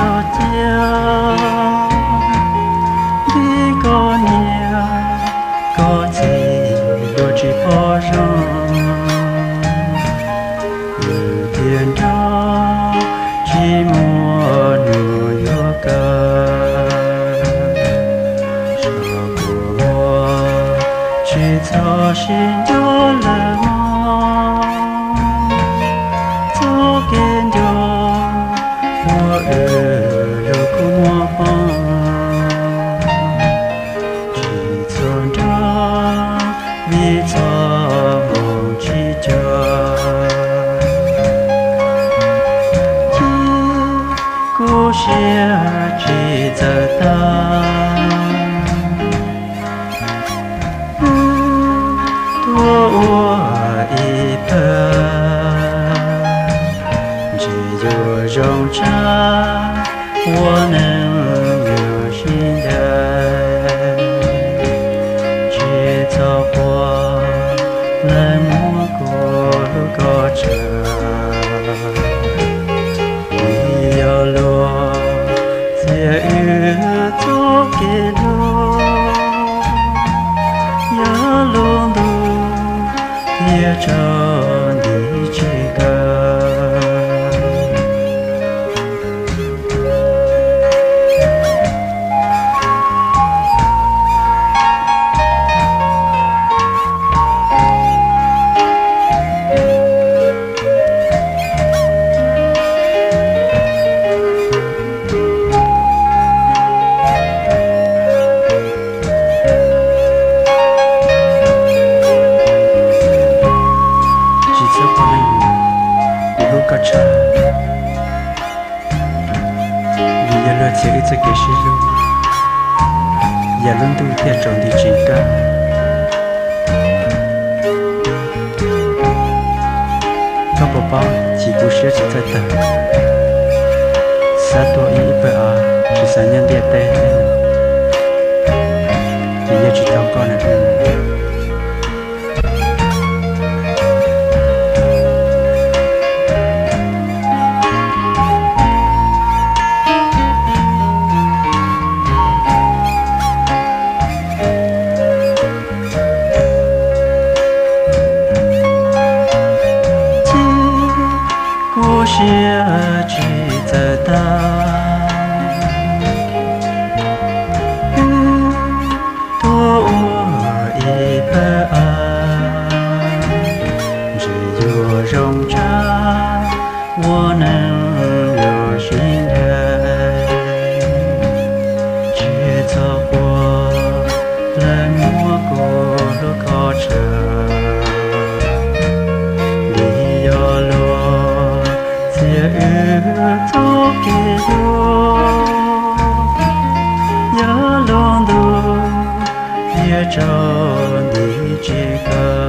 cho chiều đi có nhiều có gì đôi chỉ bỏ rong từ thiên đó chỉ mua nụ yêu ca cho của mua chỉ cho xin cho lời mong cho kiên cho mua rồi cũng mua phong chỉ chọn ra vì cho mong chỉ cho chỉ cố sẽ chỉ giờ ta一半，只有容差，我能有心的，只走过冷漠过路过着，你要落，借雨走给路，要路路。也找你这个。vì giờ lừa chỉ ít cho cái gì luôn giờ luôn tôi tiền trồng thì chỉ cả trong bộ bao chỉ bù sữa chỉ tới tờ sát tuổi ít bữa chỉ sáng nhân địa tê vì giờ chỉ thấu con này sẽ chỉ giờ ta tôi ý bờ只有容差我能有心的只走过冷漠过路过着你要落走给路，要路路也找你这个。